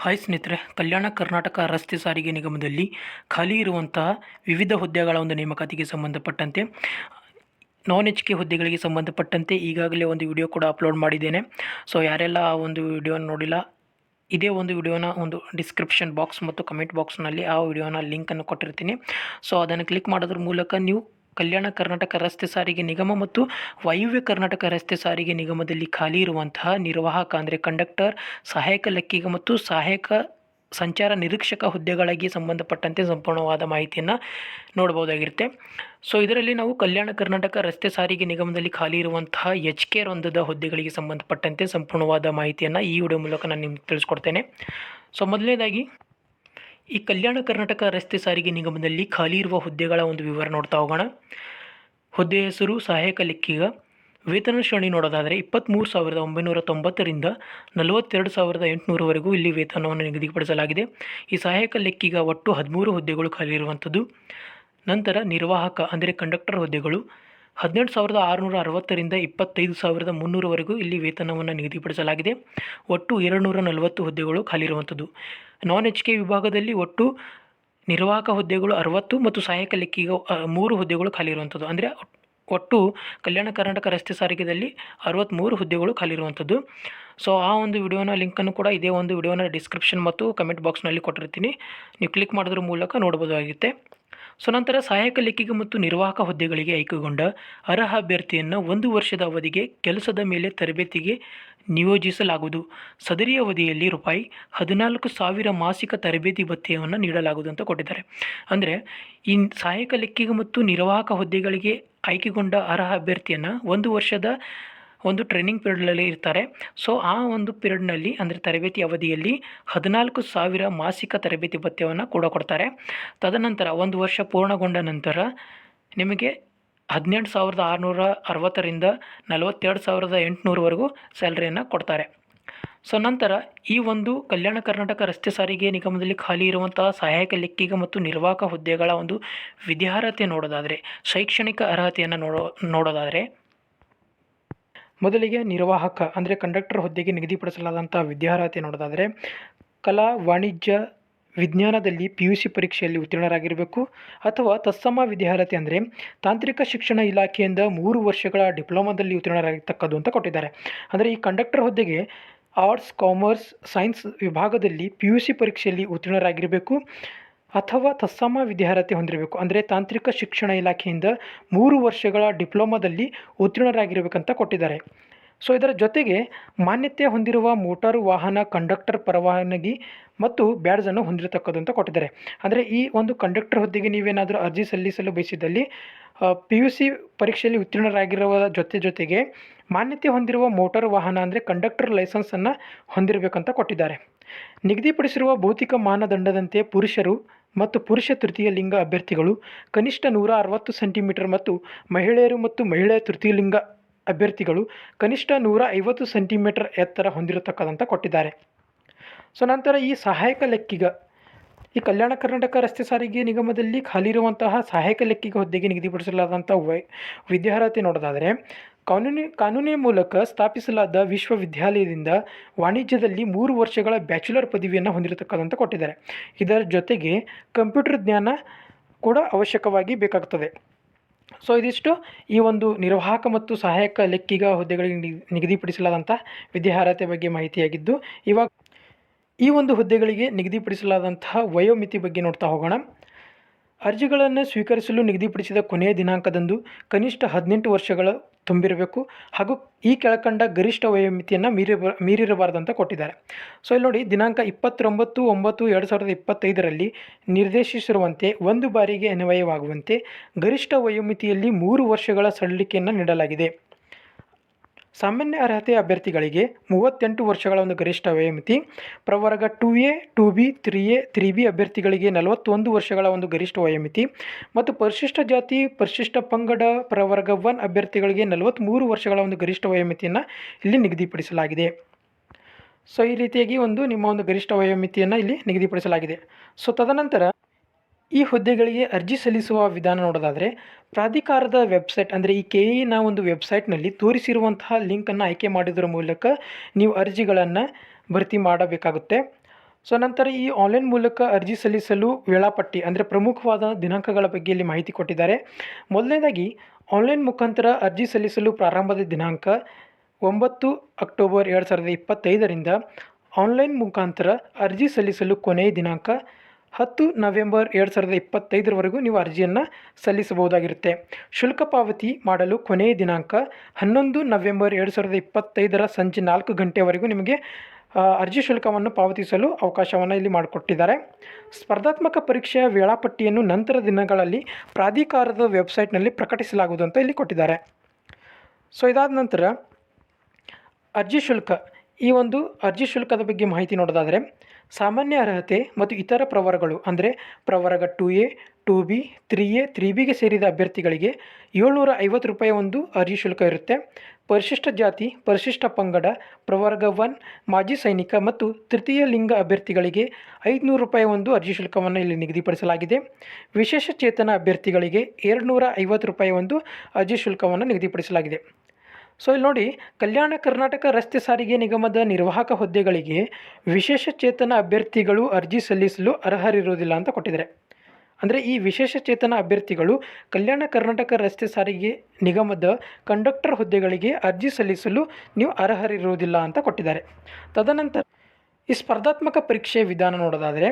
Hi ಸ್ನೇಹಿತರೆ, ಕಲ್ಯಾಣ ಕರ್ನಾಟಕ ರಸ್ತೆ ಸಾರಿಗೆ ನಿಗಮದಲ್ಲಿ ಖಾಲಿ ಇರುವಂತಹ ವಿವಿಧ ಹುದ್ದೆಗಳ ಒಂದು ನೇಮಕಾತಿಗೆ ಸಂಬಂಧಪಟ್ಟಂತೆ ನಾನ್ ಎಚ್ ಕೆ ಹುದ್ದೆಗಳಿಗೆ ಸಂಬಂಧಪಟ್ಟಂತೆ ಈಗಾಗಲೇ ಒಂದು ವಿಡಿಯೋ ಕೂಡ ಅಪ್ಲೋಡ್ ಮಾಡಿದ್ದೇನೆ. ಸೊ ಯಾರೆಲ್ಲ ಆ ಒಂದು ವಿಡಿಯೋನ ನೋಡಿಲ್ಲ, ಇದೇ ಒಂದು ವಿಡಿಯೋನ ಒಂದು ಡಿಸ್ಕ್ರಿಪ್ಷನ್ ಬಾಕ್ಸ್ ಮತ್ತು ಕಮೆಂಟ್ ಬಾಕ್ಸ್ನಲ್ಲಿ ಆ ವಿಡಿಯೋನ ಲಿಂಕನ್ನು ಕೊಟ್ಟಿರ್ತೀನಿ. ಸೊ ಅದನ್ನು ಕ್ಲಿಕ್ ಮಾಡೋದ್ರ ಮೂಲಕ ನೀವು ಕಲ್ಯಾಣ ಕರ್ನಾಟಕ ರಸ್ತೆ ಸಾರಿಗೆ ನಿಗಮ ಮತ್ತು ವಾಯುವ್ಯ ಕರ್ನಾಟಕ ರಸ್ತೆ ಸಾರಿಗೆ ನಿಗಮದಲ್ಲಿ ಖಾಲಿ ಇರುವಂತಹ ನಿರ್ವಾಹಕ ಅಂದರೆ ಕಂಡಕ್ಟರ್, ಸಹಾಯಕ ಲೆಕ್ಕಿಗ ಮತ್ತು ಸಹಾಯಕ ಸಂಚಾರ ನಿರೀಕ್ಷಕ ಹುದ್ದೆಗಳಿಗೆ ಸಂಬಂಧಪಟ್ಟಂತೆ ಸಂಪೂರ್ಣವಾದ ಮಾಹಿತಿಯನ್ನು ನೋಡ್ಬೋದಾಗಿರುತ್ತೆ. ಸೊ ಇದರಲ್ಲಿ ನಾವು ಕಲ್ಯಾಣ ಕರ್ನಾಟಕ ರಸ್ತೆ ಸಾರಿಗೆ ನಿಗಮದಲ್ಲಿ ಖಾಲಿ ಇರುವಂತಹ HK ವೃಂದದ ಹುದ್ದೆಗಳಿಗೆ ಸಂಬಂಧಪಟ್ಟಂತೆ ಸಂಪೂರ್ಣವಾದ ಮಾಹಿತಿಯನ್ನು ಈ ವಿಡಿಯೋ ಮೂಲಕ ನಾನು ನಿಮ್ಗೆ ತಿಳಿಸ್ಕೊಡ್ತೇನೆ. ಸೊ ಮೊದಲನೇದಾಗಿ ಈ ಕಲ್ಯಾಣ ಕರ್ನಾಟಕ ರಸ್ತೆ ಸಾರಿಗೆ ನಿಗಮದಲ್ಲಿ ಖಾಲಿ ಇರುವ ಹುದ್ದೆಗಳ ಒಂದು ವಿವರ ನೋಡ್ತಾ ಹೋಗೋಣ. ಹುದ್ದೆ ಹೆಸರು ಸಹಾಯಕ ಲೆಕ್ಕಿಗ. ವೇತನ ಶ್ರೇಣಿ ನೋಡೋದಾದರೆ 23,990ರಿಂದ 42,800ವರೆಗೂ ಇಲ್ಲಿ ವೇತನವನ್ನು ನಿಗದಿಪಡಿಸಲಾಗಿದೆ. ಈ ಸಹಾಯಕ ಲೆಕ್ಕಿಗ ಒಟ್ಟು 13 ಹುದ್ದೆಗಳು ಖಾಲಿ ಇರುವಂಥದ್ದು. ನಂತರ ನಿರ್ವಾಹಕ ಅಂದರೆ ಕಂಡಕ್ಟರ್ ಹುದ್ದೆಗಳು 18,660ರಿಂದ 25,300ವರೆಗೂ ಇಲ್ಲಿ ವೇತನವನ್ನು ನಿಗದಿಪಡಿಸಲಾಗಿದೆ. ಒಟ್ಟು 240 ಹುದ್ದೆಗಳು ಖಾಲಿ ಇರುವಂಥದ್ದು. ನಾನ್ HK ವಿಭಾಗದಲ್ಲಿ ಒಟ್ಟು ನಿರ್ವಾಹಕ ಹುದ್ದೆಗಳು 60 ಮತ್ತು ಸಹಾಯಕ ಲೆಕ್ಕಿಗ 3 ಹುದ್ದೆಗಳು ಖಾಲಿ ಇರುವಂಥದ್ದು. ಅಂದರೆ ಒಟ್ಟು ಕಲ್ಯಾಣ ಕರ್ನಾಟಕ ರಸ್ತೆ ಸಾರಿಗೆಯಲ್ಲಿ 63 ಹುದ್ದೆಗಳು ಖಾಲಿ ಇರುವಂಥದ್ದು. ಸೊ ಆ ಒಂದು ವಿಡಿಯೋನ ಲಿಂಕನ್ನು ಕೂಡ ಇದೇ ಒಂದು ವಿಡಿಯೋನ ಡಿಸ್ಕ್ರಿಪ್ಷನ್ ಮತ್ತು ಕಮೆಂಟ್ ಬಾಕ್ಸ್ನಲ್ಲಿ ಕೊಟ್ಟಿರ್ತೀನಿ, ನೀವು ಕ್ಲಿಕ್ ಮಾಡೋದ್ರ ಮೂಲಕ ನೋಡ್ಬೋದಾಗುತ್ತೆ. ಸೊ ನಂತರ ಸಹಾಯಕ ಲೆಕ್ಕಿಗ ಮತ್ತು ನಿರ್ವಾಹಕ ಹುದ್ದೆಗಳಿಗೆ ಆಯ್ಕೆಗೊಂಡ ಅರ್ಹ ಅಭ್ಯರ್ಥಿಯನ್ನು 1 ವರ್ಷದ ಅವಧಿಗೆ ಕೆಲಸದ ಮೇಲೆ ತರಬೇತಿಗೆ ನಿಯೋಜಿಸಲಾಗುವುದು. ಸದರಿ ಅವಧಿಯಲ್ಲಿ ₹14,000 ಮಾಸಿಕ ತರಬೇತಿ ಭತ್ಯೆಯನ್ನು ನೀಡಲಾಗುವುದು ಅಂತ ಕೊಟ್ಟಿದ್ದಾರೆ. ಅಂದರೆ ಈ ಸಹಾಯಕ ಲೆಕ್ಕಿಗ ಮತ್ತು ನಿರ್ವಾಹಕ ಹುದ್ದೆಗಳಿಗೆ ಆಯ್ಕೆಗೊಂಡ ಅರ್ಹ ಅಭ್ಯರ್ಥಿಯನ್ನು 1 ವರ್ಷದ ಒಂದು ಟ್ರೈನಿಂಗ್ ಪೀರಿಯಡ್ನಲ್ಲಿ ಇರ್ತಾರೆ. ಸೊ ಆ ಒಂದು ಪೀರಿಯಡ್ನಲ್ಲಿ ಅಂದರೆ ತರಬೇತಿ ಅವಧಿಯಲ್ಲಿ 14,000 ಮಾಸಿಕ ತರಬೇತಿ ಭತ್ಯವನ್ನು ಕೂಡ ಕೊಡ್ತಾರೆ. ತದನಂತರ 1 ವರ್ಷ ಪೂರ್ಣಗೊಂಡ ನಂತರ ನಿಮಗೆ 18,660ರಿಂದ 42,800ವರೆಗೂ ಸ್ಯಾಲ್ರಿಯನ್ನು ಕೊಡ್ತಾರೆ. ಸೊ ನಂತರ ಈ ಒಂದು ಕಲ್ಯಾಣ ಕರ್ನಾಟಕ ರಸ್ತೆ ಸಾರಿಗೆ ನಿಗಮದಲ್ಲಿ ಖಾಲಿ ಇರುವಂತಹ ಸಹಾಯಕ ಲೆಕ್ಕಿಗ ಮತ್ತು ನಿರ್ವಾಹಕ ಹುದ್ದೆಗಳ ಒಂದು ವಿದ್ಯಾರ್ಹತೆ ನೋಡೋದಾದರೆ, ಶೈಕ್ಷಣಿಕ ಅರ್ಹತೆಯನ್ನು ನೋಡೋದಾದರೆ ಮೊದಲಿಗೆ ನಿರ್ವಾಹಕ ಅಂದರೆ ಕಂಡಕ್ಟರ್ ಹುದ್ದೆಗೆ ನಿಗದಿಪಡಿಸಲಾದಂಥ ವಿದ್ಯಾರ್ಹತೆ ನೋಡೋದಾದರೆ ಕಲಾ, ವಾಣಿಜ್ಯ, ವಿಜ್ಞಾನದಲ್ಲಿ PUC ಪರೀಕ್ಷೆಯಲ್ಲಿ ಉತ್ತೀರ್ಣರಾಗಿರಬೇಕು ಅಥವಾ ತತ್ಸಮ ವಿದ್ಯಾರ್ಹತೆ ಅಂದರೆ ತಾಂತ್ರಿಕ ಶಿಕ್ಷಣ ಇಲಾಖೆಯಿಂದ 3 ವರ್ಷಗಳ ಡಿಪ್ಲೊಮಾದಲ್ಲಿ ಉತ್ತೀರ್ಣರಾಗಿರ್ತಕ್ಕದ್ದು ಅಂತ ಕೊಟ್ಟಿದ್ದಾರೆ. ಅಂದರೆ ಈ ಕಂಡಕ್ಟರ್ ಹುದ್ದೆಗೆ ಆರ್ಟ್ಸ್, ಕಾಮರ್ಸ್, ಸೈನ್ಸ್ ವಿಭಾಗದಲ್ಲಿ PUC ಪರೀಕ್ಷೆಯಲ್ಲಿ ಉತ್ತೀರ್ಣರಾಗಿರಬೇಕು ಅಥವಾ ತತ್ಸಮ ವಿದ್ಯಾರ್ಹತೆ ಹೊಂದಿರಬೇಕು. ಅಂದರೆ ತಾಂತ್ರಿಕ ಶಿಕ್ಷಣ ಇಲಾಖೆಯಿಂದ 3 ವರ್ಷಗಳ ಡಿಪ್ಲೊಮಾದಲ್ಲಿ ಉತ್ತೀರ್ಣರಾಗಿರಬೇಕಂತ ಕೊಟ್ಟಿದ್ದಾರೆ. ಸೊ ಇದರ ಜೊತೆಗೆ ಮಾನ್ಯತೆ ಹೊಂದಿರುವ ಮೋಟಾರು ವಾಹನ ಕಂಡಕ್ಟರ್ ಪರವಾನಗಿ ಮತ್ತು ಬ್ಯಾಡ್ಜನ್ನು ಹೊಂದಿರತಕ್ಕದ್ದು ಅಂತ ಕೊಟ್ಟಿದ್ದಾರೆ. ಅಂದರೆ ಈ ಒಂದು ಕಂಡಕ್ಟರ್ ಹುದ್ದೆಗೆ ನೀವೇನಾದರೂ ಅರ್ಜಿ ಸಲ್ಲಿಸಲು ಬಯಸಿದಲ್ಲಿ PUC ಪರೀಕ್ಷೆಯಲ್ಲಿ ಉತ್ತೀರ್ಣರಾಗಿರುವ ಜೊತೆಗೆ ಮಾನ್ಯತೆ ಹೊಂದಿರುವ ಮೋಟಾರು ವಾಹನ ಅಂದರೆ ಕಂಡಕ್ಟರ್ ಲೈಸೆನ್ಸನ್ನು ಹೊಂದಿರಬೇಕಂತ ಕೊಟ್ಟಿದ್ದಾರೆ. ನಿಗದಿಪಡಿಸಿರುವ ಭೌತಿಕ ಮಾನದಂಡದಂತೆ ಪುರುಷರು ಮತ್ತು ಪುರುಷ ತೃತೀಯ ಲಿಂಗ ಅಭ್ಯರ್ಥಿಗಳು ಕನಿಷ್ಠ 160 ಸೆಂಟಿಮೀಟರ್ ಮತ್ತು ಮಹಿಳೆಯರು ಮತ್ತು ಮಹಿಳೆಯ ತೃತೀಯ ಲಿಂಗ ಅಭ್ಯರ್ಥಿಗಳು ಕನಿಷ್ಠ 150 ಸೆಂಟಿಮೀಟರ್ ಎತ್ತರ ಹೊಂದಿರತಕ್ಕದಂತ ಕೊಟ್ಟಿದ್ದಾರೆ. ಸೊ ನಂತರ ಈ ಸಹಾಯಕ ಲೆಕ್ಕಿಗ, ಈ ಕಲ್ಯಾಣ ಕರ್ನಾಟಕ ರಸ್ತೆ ಸಾರಿಗೆ ನಿಗಮದಲ್ಲಿ ಖಾಲಿ ಇರುವಂತಹ ಸಹಾಯಕ ಲೆಕ್ಕಿಗ ಹುದ್ದೆಗೆ ನಿಗದಿಪಡಿಸಲಾದಂಥ ವಿದ್ಯಾರ್ಹತೆ ನೋಡೋದಾದರೆ ಕಾನೂನಿನ ಮೂಲಕ ಸ್ಥಾಪಿಸಲಾದ ವಿಶ್ವವಿದ್ಯಾಲಯದಿಂದ ವಾಣಿಜ್ಯದಲ್ಲಿ 3 ವರ್ಷಗಳ ಬ್ಯಾಚುಲರ್ ಪದವಿಯನ್ನು ಹೊಂದಿರತಕ್ಕದಂತ ಕೊಟ್ಟಿದ್ದಾರೆ. ಇದರ ಜೊತೆಗೆ ಕಂಪ್ಯೂಟರ್ ಜ್ಞಾನ ಕೂಡ ಅವಶ್ಯಕವಾಗಿ ಬೇಕಾಗುತ್ತದೆ. ಸೊ ಇದಿಷ್ಟು ಈ ಒಂದು ನಿರ್ವಾಹಕ ಮತ್ತು ಸಹಾಯಕ ಲೆಕ್ಕಿಗ ಹುದ್ದೆಗಳಿಗೆ ನಿಗದಿಪಡಿಸಲಾದಂಥ ವಿದ್ಯಾರ್ಹತೆ ಬಗ್ಗೆ ಮಾಹಿತಿಯಾಗಿದ್ದು, ಇವಾಗ ಈ ಒಂದು ಹುದ್ದೆಗಳಿಗೆ ನಿಗದಿಪಡಿಸಲಾದಂತಹ ವಯೋಮಿತಿ ಬಗ್ಗೆ ನೋಡ್ತಾ ಹೋಗೋಣ. ಅರ್ಜಿಗಳನ್ನು ಸ್ವೀಕರಿಸಲು ನಿಗದಿಪಡಿಸಿದ ಕೊನೆಯ ದಿನಾಂಕದಂದು ಕನಿಷ್ಠ 18 ವರ್ಷಗಳು ತುಂಬಿರಬೇಕು ಹಾಗೂ ಈ ಕೆಳಕಂಡ ಗರಿಷ್ಠ ವಯೋಮಿತಿಯನ್ನು ಮೀರಿರಬಾರ್ದಂತ ಕೊಟ್ಟಿದ್ದಾರೆ. ಸೊ ಇಲ್ಲಿ ನೋಡಿ, ದಿನಾಂಕ 29/9/2025ರಲ್ಲಿ ನಿರ್ದೇಶಿಸಿರುವಂತೆ ಒಂದು ಬಾರಿಗೆ ಅನ್ವಯವಾಗುವಂತೆ ಗರಿಷ್ಠ ವಯೋಮಿತಿಯಲ್ಲಿ 3 ವರ್ಷಗಳ ಸಡಿಲಿಕೆಯನ್ನು ನೀಡಲಾಗಿದೆ. ಸಾಮಾನ್ಯ ಅರ್ಹತೆ ಅಭ್ಯರ್ಥಿಗಳಿಗೆ 38 ವರ್ಷಗಳ ಒಂದು ಗರಿಷ್ಠ ವಯೋಮಿತಿ, ಪ್ರವರ್ಗ 2A, 2B, 3A, 3B ಅಭ್ಯರ್ಥಿಗಳಿಗೆ 41 ವರ್ಷಗಳ ಒಂದು ಗರಿಷ್ಠ ವಯೋಮಿತಿ ಮತ್ತು ಪರಿಶಿಷ್ಟ ಜಾತಿ, ಪರಿಶಿಷ್ಟ ಪಂಗಡ ಪ್ರವರ್ಗ 1 ಅಭ್ಯರ್ಥಿಗಳಿಗೆ 43 ವರ್ಷಗಳ ಒಂದು ಗರಿಷ್ಠ ವಯೋಮಿತಿಯನ್ನು ಇಲ್ಲಿ ನಿಗದಿಪಡಿಸಲಾಗಿದೆ. ಸೊ ಈ ರೀತಿಯಾಗಿ ನಿಮ್ಮ ಒಂದು ಗರಿಷ್ಠ ವಯೋಮಿತಿಯನ್ನು ಇಲ್ಲಿ ನಿಗದಿಪಡಿಸಲಾಗಿದೆ. ಸೊ ತದನಂತರ ಈ ಹುದ್ದೆಗಳಿಗೆ ಅರ್ಜಿ ಸಲ್ಲಿಸುವ ವಿಧಾನ ನೋಡೋದಾದರೆ ಪ್ರಾಧಿಕಾರದ ವೆಬ್ಸೈಟ್ ಅಂದರೆ ಈ KEನ ಒಂದು ವೆಬ್ಸೈಟ್ನಲ್ಲಿ ತೋರಿಸಿರುವಂತಹ ಲಿಂಕನ್ನು ಆಯ್ಕೆ ಮಾಡೋದ್ರ ಮೂಲಕ ನೀವು ಅರ್ಜಿಗಳನ್ನು ಭರ್ತಿ ಮಾಡಬೇಕಾಗುತ್ತೆ. ಸೊ ನಂತರ ಈ ಆನ್ಲೈನ್ ಮೂಲಕ ಅರ್ಜಿ ಸಲ್ಲಿಸಲು ವೇಳಾಪಟ್ಟಿ ಅಂದರೆ ಪ್ರಮುಖವಾದ ದಿನಾಂಕಗಳ ಬಗ್ಗೆ ಇಲ್ಲಿ ಮಾಹಿತಿ ಕೊಟ್ಟಿದ್ದಾರೆ. ಮೊದಲನೇದಾಗಿ ಆನ್ಲೈನ್ ಮುಖಾಂತರ ಅರ್ಜಿ ಸಲ್ಲಿಸಲು ಪ್ರಾರಂಭದ ದಿನಾಂಕ 9 ಅಕ್ಟೋಬರ್ 2025ರಿಂದ ಆನ್ಲೈನ್ ಮುಖಾಂತರ ಅರ್ಜಿ ಸಲ್ಲಿಸಲು ಕೊನೆಯ ದಿನಾಂಕ 10 ನವೆಂಬರ್ 2025ರವರೆಗೂ ನೀವು ಅರ್ಜಿಯನ್ನು ಸಲ್ಲಿಸಬಹುದಾಗಿರುತ್ತೆ. ಶುಲ್ಕ ಪಾವತಿ ಮಾಡಲು ಕೊನೆಯ ದಿನಾಂಕ 11 ನವೆಂಬರ್ 2025ರ ಸಂಜೆ 4 ಗಂಟೆವರೆಗೂ ನಿಮಗೆ ಅರ್ಜಿ ಶುಲ್ಕವನ್ನು ಪಾವತಿಸಲು ಅವಕಾಶವನ್ನು ಇಲ್ಲಿ ಮಾಡಿಕೊಟ್ಟಿದ್ದಾರೆ. ಸ್ಪರ್ಧಾತ್ಮಕ ಪರೀಕ್ಷೆಯ ವೇಳಾಪಟ್ಟಿಯನ್ನು ನಂತರ ದಿನಗಳಲ್ಲಿ ಪ್ರಾಧಿಕಾರದ ವೆಬ್ಸೈಟ್ನಲ್ಲಿ ಪ್ರಕಟಿಸಲಾಗುವುದು ಅಂತ ಇಲ್ಲಿ ಕೊಟ್ಟಿದ್ದಾರೆ. ಸೊ ಇದಾದ ನಂತರ ಅರ್ಜಿ ಶುಲ್ಕ, ಈ ಒಂದು ಅರ್ಜಿ ಶುಲ್ಕದ ಬಗ್ಗೆ ಮಾಹಿತಿ ನೋಡೋದಾದರೆ, ಸಾಮಾನ್ಯ ಅರ್ಹತೆ ಮತ್ತು ಇತರ ಪ್ರವರ್ಗಗಳು ಅಂದರೆ ಪ್ರವರ್ಗ 2A, 2B, 3A, 3Bಗೆ ಸೇರಿದ ಅಭ್ಯರ್ಥಿಗಳಿಗೆ 750 ರೂಪಾಯಿ ಒಂದು ಅರ್ಜಿ ಶುಲ್ಕ ಇರುತ್ತೆ. ಪರಿಶಿಷ್ಟ ಜಾತಿ, ಪರಿಶಿಷ್ಟ ಪಂಗಡ, ಪ್ರವರ್ಗ 1, ಮಾಜಿ ಸೈನಿಕ ಮತ್ತು ತೃತೀಯ ಲಿಂಗ ಅಭ್ಯರ್ಥಿಗಳಿಗೆ 500 ರೂಪಾಯಿ ಒಂದು ಅರ್ಜಿ ಶುಲ್ಕವನ್ನು ಇಲ್ಲಿ ನಿಗದಿಪಡಿಸಲಾಗಿದೆ. ವಿಶೇಷ ಚೇತನ ಅಭ್ಯರ್ಥಿಗಳಿಗೆ 250 ರೂಪಾಯಿ ಒಂದು ಅರ್ಜಿ ಶುಲ್ಕವನ್ನು ನಿಗದಿಪಡಿಸಲಾಗಿದೆ. ಸೊ ಇಲ್ಲಿ ನೋಡಿ, ಕಲ್ಯಾಣ ಕರ್ನಾಟಕ ರಸ್ತೆ ಸಾರಿಗೆ ನಿಗಮದ ನಿರ್ವಾಹಕ ಹುದ್ದೆಗಳಿಗೆ ವಿಶೇಷ ಚೇತನ ಅಭ್ಯರ್ಥಿಗಳು ಅರ್ಜಿ ಸಲ್ಲಿಸಲು ಅರ್ಹರಿರುವುದಿಲ್ಲ ಅಂತ ಕೊಟ್ಟಿದ್ದಾರೆ. ಅಂದರೆ ಈ ವಿಶೇಷ ಚೇತನ ಅಭ್ಯರ್ಥಿಗಳು ಕಲ್ಯಾಣ ಕರ್ನಾಟಕ ರಸ್ತೆ ಸಾರಿಗೆ ನಿಗಮದ ಕಂಡಕ್ಟರ್ ಹುದ್ದೆಗಳಿಗೆ ಅರ್ಜಿ ಸಲ್ಲಿಸಲು ನೀವು ಅರ್ಹರಿರುವುದಿಲ್ಲ ಅಂತ ಕೊಟ್ಟಿದ್ದಾರೆ. ತದನಂತರ ಈ ಸ್ಪರ್ಧಾತ್ಮಕ ಪರೀಕ್ಷೆ ವಿಧಾನ ನೋಡೋದಾದರೆ,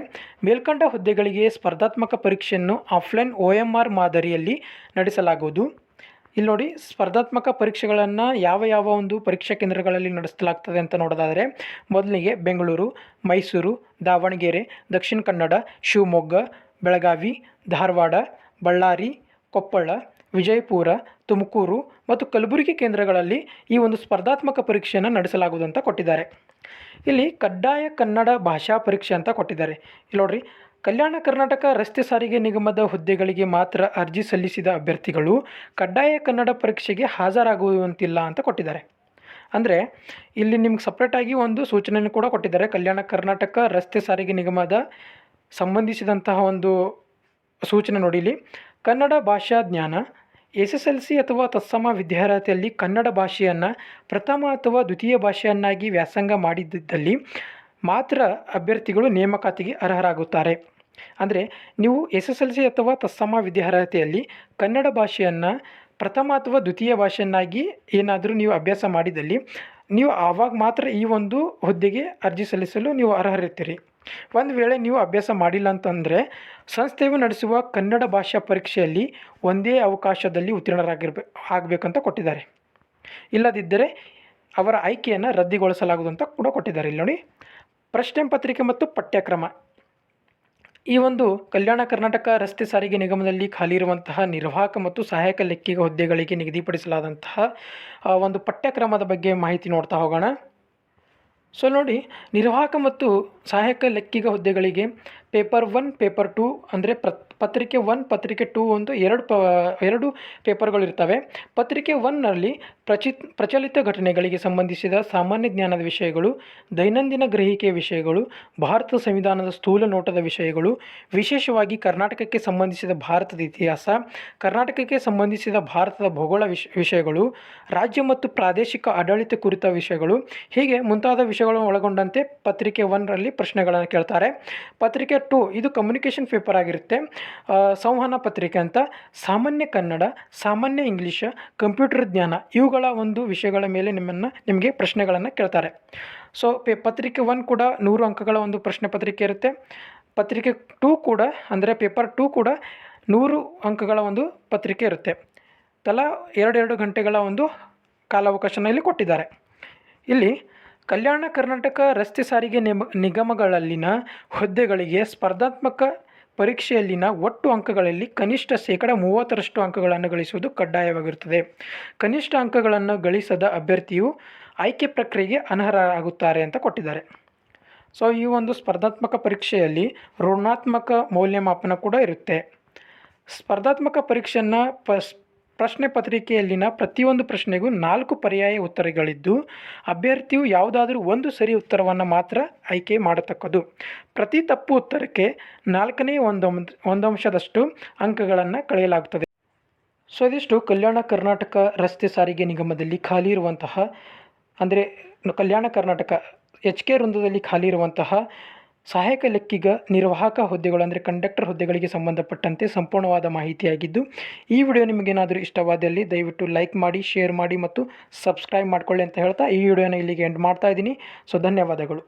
ಮೇಲ್ಕಂಡ ಹುದ್ದೆಗಳಿಗೆ ಸ್ಪರ್ಧಾತ್ಮಕ ಪರೀಕ್ಷೆಯನ್ನು ಆಫ್ಲೈನ್ OMR ಮಾದರಿಯಲ್ಲಿ ನಡೆಸಲಾಗುವುದು. ಇಲ್ಲಿ ನೋಡಿ, ಸ್ಪರ್ಧಾತ್ಮಕ ಪರೀಕ್ಷೆಗಳನ್ನು ಯಾವ ಒಂದು ಪರೀಕ್ಷಾ ಕೇಂದ್ರಗಳಲ್ಲಿ ನಡೆಸಲಾಗ್ತದೆ ಅಂತ ನೋಡೋದಾದರೆ, ಮೊದಲಿಗೆ ಬೆಂಗಳೂರು, ಮೈಸೂರು, ದಾವಣಗೆರೆ, ದಕ್ಷಿಣ ಕನ್ನಡ, ಶಿವಮೊಗ್ಗ, ಬೆಳಗಾವಿ, ಧಾರವಾಡ, ಬಳ್ಳಾರಿ, ಕೊಪ್ಪಳ, ವಿಜಯಪುರ, ತುಮಕೂರು ಮತ್ತು ಕಲಬುರಗಿ ಕೇಂದ್ರಗಳಲ್ಲಿ ಈ ಒಂದು ಸ್ಪರ್ಧಾತ್ಮಕ ಪರೀಕ್ಷೆಯನ್ನು ನಡೆಸಲಾಗುವುದು ಅಂತ ಕೊಟ್ಟಿದ್ದಾರೆ. ಇಲ್ಲಿ ಕಡ್ಡಾಯ ಕನ್ನಡ ಭಾಷಾ ಪರೀಕ್ಷೆ ಅಂತ ಕೊಟ್ಟಿದ್ದಾರೆ. ಇಲ್ಲಿ ನೋಡಿರಿ, ಕಲ್ಯಾಣ ಕರ್ನಾಟಕ ರಸ್ತೆ ಸಾರಿಗೆ ನಿಗಮದ ಹುದ್ದೆಗಳಿಗೆ ಮಾತ್ರ ಅರ್ಜಿ ಸಲ್ಲಿಸಿದ ಅಭ್ಯರ್ಥಿಗಳು ಕಡ್ಡಾಯ ಕನ್ನಡ ಪರೀಕ್ಷೆಗೆ ಹಾಜರಾಗುವಂತಿಲ್ಲ ಅಂತ ಕೊಟ್ಟಿದ್ದಾರೆ. ಅಂದರೆ ಇಲ್ಲಿ ನಿಮ್ಗೆ ಸಪ್ರೇಟಾಗಿ ಒಂದು ಸೂಚನೆಯನ್ನು ಕೂಡ ಕೊಟ್ಟಿದ್ದಾರೆ. ಕಲ್ಯಾಣ ಕರ್ನಾಟಕ ರಸ್ತೆ ಸಾರಿಗೆ ನಿಗಮದ ಸಂಬಂಧಿಸಿದಂತಹ ಒಂದು ಸೂಚನೆ ನೋಡಿ. ಇಲ್ಲಿ ಕನ್ನಡ ಭಾಷಾ ಜ್ಞಾನ, SSLC ಅಥವಾ ತತ್ಸಮ ವಿದ್ಯಾರ್ಹತೆಯಲ್ಲಿ ಕನ್ನಡ ಭಾಷೆಯನ್ನು ಪ್ರಥಮ ಅಥವಾ ದ್ವಿತೀಯ ಭಾಷೆಯನ್ನಾಗಿ ವ್ಯಾಸಂಗ ಮಾಡಿದ್ದಲ್ಲಿ ಮಾತ್ರ ಅಭ್ಯರ್ಥಿಗಳು ನೇಮಕಾತಿಗೆ ಅರ್ಹರಾಗುತ್ತಾರೆ. ಅಂದರೆ ನೀವು SSLC ಅಥವಾ ತತ್ಸಮ ವಿದ್ಯಾರ್ಹತೆಯಲ್ಲಿ ಕನ್ನಡ ಭಾಷೆಯನ್ನು ಪ್ರಥಮ ಅಥವಾ ದ್ವಿತೀಯ ಭಾಷೆಯನ್ನಾಗಿ ಏನಾದರೂ ನೀವು ಅಭ್ಯಾಸ ಮಾಡಿದಲ್ಲಿ ನೀವು ಆವಾಗ ಮಾತ್ರ ಈ ಒಂದು ಹುದ್ದೆಗೆ ಅರ್ಜಿ ಸಲ್ಲಿಸಲು ನೀವು ಅರ್ಹರಿರ್ತೀರಿ. ಒಂದು ವೇಳೆ ನೀವು ಅಭ್ಯಾಸ ಮಾಡಿಲ್ಲ ಅಂತಂದರೆ ಸಂಸ್ಥೆಯು ನಡೆಸುವ ಕನ್ನಡ ಭಾಷಾ ಪರೀಕ್ಷೆಯಲ್ಲಿ ಒಂದೇ ಅವಕಾಶದಲ್ಲಿ ಆಗಬೇಕಂತ ಕೊಟ್ಟಿದ್ದಾರೆ. ಇಲ್ಲದಿದ್ದರೆ ಅವರ ಆಯ್ಕೆಯನ್ನು ರದ್ದುಗೊಳಿಸಲಾಗುವುದು ಅಂತ ಕೂಡ ಕೊಟ್ಟಿದ್ದಾರೆ. ಇಲ್ಲಿ ನೋಡಿ, ಪ್ರಶ್ನೆ ಪತ್ರಿಕೆ ಮತ್ತು ಪಠ್ಯಕ್ರಮ, ಈ ಒಂದು ಕಲ್ಯಾಣ ಕರ್ನಾಟಕ ರಸ್ತೆ ಸಾರಿಗೆ ನಿಗಮದಲ್ಲಿ ಖಾಲಿ ಇರುವಂತಹ ನಿರ್ವಾಹಕ ಮತ್ತು ಸಹಾಯಕ ಲೆಕ್ಕಿಗ ಹುದ್ದೆಗಳಿಗೆ ನಿಗದಿಪಡಿಸಲಾದಂತಹ ಒಂದು ಪಠ್ಯಕ್ರಮದ ಬಗ್ಗೆ ಮಾಹಿತಿ ನೋಡ್ತಾ ಹೋಗೋಣ. ಸೊ ನೋಡಿ, ನಿರ್ವಾಹಕ ಮತ್ತು ಸಹಾಯಕ ಲೆಕ್ಕಿಗ ಹುದ್ದೆಗಳಿಗೆ ಪೇಪರ್ 1, ಪೇಪರ್ 2 ಅಂದರೆ ಪತ್ರಿಕೆ 1, ಪತ್ರಿಕೆ 2 ಒಂದು ಎರಡು ಪೇಪರ್ಗಳಿರ್ತವೆ. ಪತ್ರಿಕೆ 1ನಲ್ಲಿ ಪ್ರಚಲಿತ ಘಟನೆಗಳಿಗೆ ಸಂಬಂಧಿಸಿದ ಸಾಮಾನ್ಯ ಜ್ಞಾನದ ವಿಷಯಗಳು, ದೈನಂದಿನ ಗ್ರಹಿಕೆಯ ವಿಷಯಗಳು, ಭಾರತ ಸಂವಿಧಾನದ ಸ್ಥೂಲ ನೋಟದ ವಿಷಯಗಳು, ವಿಶೇಷವಾಗಿ ಕರ್ನಾಟಕಕ್ಕೆ ಸಂಬಂಧಿಸಿದ ಭಾರತದ ಇತಿಹಾಸ, ಕರ್ನಾಟಕಕ್ಕೆ ಸಂಬಂಧಿಸಿದ ಭಾರತದ ಭೂಗೋಳ ವಿಷಯಗಳು, ರಾಜ್ಯ ಮತ್ತು ಪ್ರಾದೇಶಿಕ ಆಡಳಿತ ಕುರಿತ ವಿಷಯಗಳು, ಹೀಗೆ ಮುಂತಾದ ವಿಷಯಗಳನ್ನು ಒಳಗೊಂಡಂತೆ ಪತ್ರಿಕೆ 1ರಲ್ಲಿ ಪ್ರಶ್ನೆಗಳನ್ನು ಕೇಳ್ತಾರೆ. ಪತ್ರಿಕೆ 2 ಇದು ಕಮ್ಯುನಿಕೇಷನ್ ಪೇಪರ್ ಆಗಿರುತ್ತೆ. ಸಂವಹನ ಪತ್ರಿಕೆ ಅಂತ ಸಾಮಾನ್ಯ ಕನ್ನಡ, ಸಾಮಾನ್ಯ ಇಂಗ್ಲೀಷ್, ಕಂಪ್ಯೂಟರ್ ಜ್ಞಾನ ಇವುಗಳ ಒಂದು ವಿಷಯಗಳ ಮೇಲೆ ನಿಮಗೆ ಪ್ರಶ್ನೆಗಳನ್ನು ಕೇಳ್ತಾರೆ. ಸೊ ಪತ್ರಿಕೆ 1 ಕೂಡ 100 ಅಂಕಗಳ ಒಂದು ಪ್ರಶ್ನೆ ಪತ್ರಿಕೆ ಇರುತ್ತೆ. ಪತ್ರಿಕೆ 2 ಕೂಡ ಅಂದರೆ ಪೇಪರ್ 2 ಕೂಡ 100 ಅಂಕಗಳ ಒಂದು ಪತ್ರಿಕೆ ಇರುತ್ತೆ. ತಲಾ 2 ಗಂಟೆಗಳ ಒಂದು ಕಾಲಾವಕಾಶನ ಇಲ್ಲಿ ಕೊಟ್ಟಿದ್ದಾರೆ. ಇಲ್ಲಿ ಕಲ್ಯಾಣ ಕರ್ನಾಟಕ ರಸ್ತೆ ಸಾರಿಗೆ ನಿಗಮಗಳಲ್ಲಿನ ಹುದ್ದೆಗಳಿಗೆ ಸ್ಪರ್ಧಾತ್ಮಕ ಪರೀಕ್ಷೆಯಲ್ಲಿನ ಒಟ್ಟು ಅಂಕಗಳಲ್ಲಿ ಕನಿಷ್ಠ 30% ಅಂಕಗಳನ್ನು ಗಳಿಸುವುದು ಕಡ್ಡಾಯವಾಗಿರುತ್ತದೆ. ಕನಿಷ್ಠ ಅಂಕಗಳನ್ನು ಗಳಿಸದ ಅಭ್ಯರ್ಥಿಯು ಆಯ್ಕೆ ಪ್ರಕ್ರಿಯೆಗೆ ಅನರ್ಹರಾಗುತ್ತಾರೆ ಅಂತ ಕೊಟ್ಟಿದ್ದಾರೆ. ಸೊ ಈ ಒಂದು ಸ್ಪರ್ಧಾತ್ಮಕ ಪರೀಕ್ಷೆಯಲ್ಲಿ ಋಣಾತ್ಮಕ ಮೌಲ್ಯಮಾಪನ ಕೂಡ ಇರುತ್ತೆ. ಸ್ಪರ್ಧಾತ್ಮಕ ಪರೀಕ್ಷೆಯನ್ನು ಪ್ರಶ್ನೆ ಪತ್ರಿಕೆಯಲ್ಲಿನ ಪ್ರತಿಯೊಂದು ಪ್ರಶ್ನೆಗೂ 4 ಪರ್ಯಾಯ ಉತ್ತರಗಳಿದ್ದು ಅಭ್ಯರ್ಥಿಯು ಯಾವುದಾದರೂ ಒಂದು ಸರಿ ಉತ್ತರವನ್ನು ಮಾತ್ರ ಆಯ್ಕೆ ಮಾಡತಕ್ಕದ್ದು. ಪ್ರತಿ ತಪ್ಪು ಉತ್ತರಕ್ಕೆ 4ನೇ ಒಂದಂಶದಷ್ಟು ಅಂಕಗಳನ್ನು ಕಳೆಯಲಾಗುತ್ತದೆ. ಸೊ ಇದಿಷ್ಟು ಕಲ್ಯಾಣ ಕರ್ನಾಟಕ ರಸ್ತೆ ಸಾರಿಗೆ ನಿಗಮದಲ್ಲಿ ಖಾಲಿ ಇರುವಂತಹ ಅಂದರೆ ಕಲ್ಯಾಣ ಕರ್ನಾಟಕ HK ವೃಂದದಲ್ಲಿ ಖಾಲಿ ಇರುವಂತಹ ಸಹಾಯಕ ಲೆಕ್ಕಿಗ ನಿರ್ವಾಹಕ ಹುದ್ದೆಗಳು ಅಂದರೆ ಕಂಡಕ್ಟರ್ ಹುದ್ದೆಗಳಿಗೆ ಸಂಬಂಧಪಟ್ಟಂತೆ ಸಂಪೂರ್ಣವಾದ ಮಾಹಿತಿಯಾಗಿದ್ದು, ಈ ವಿಡಿಯೋ ನಿಮಗೇನಾದರೂ ಇಷ್ಟವಾದಲ್ಲಿ ದಯವಿಟ್ಟು ಲೈಕ್ ಮಾಡಿ, ಶೇರ್ ಮಾಡಿ ಮತ್ತು ಸಬ್ಸ್ಕ್ರೈಬ್ ಮಾಡ್ಕೊಳ್ಳಿ ಅಂತ ಹೇಳ್ತಾ ಈ ವಿಡಿಯೋನ ಇಲ್ಲಿಗೆ ಎಂಡ್ ಮಾಡ್ತಾ ಇದ್ದೀನಿ. ಸೊ ಧನ್ಯವಾದಗಳು.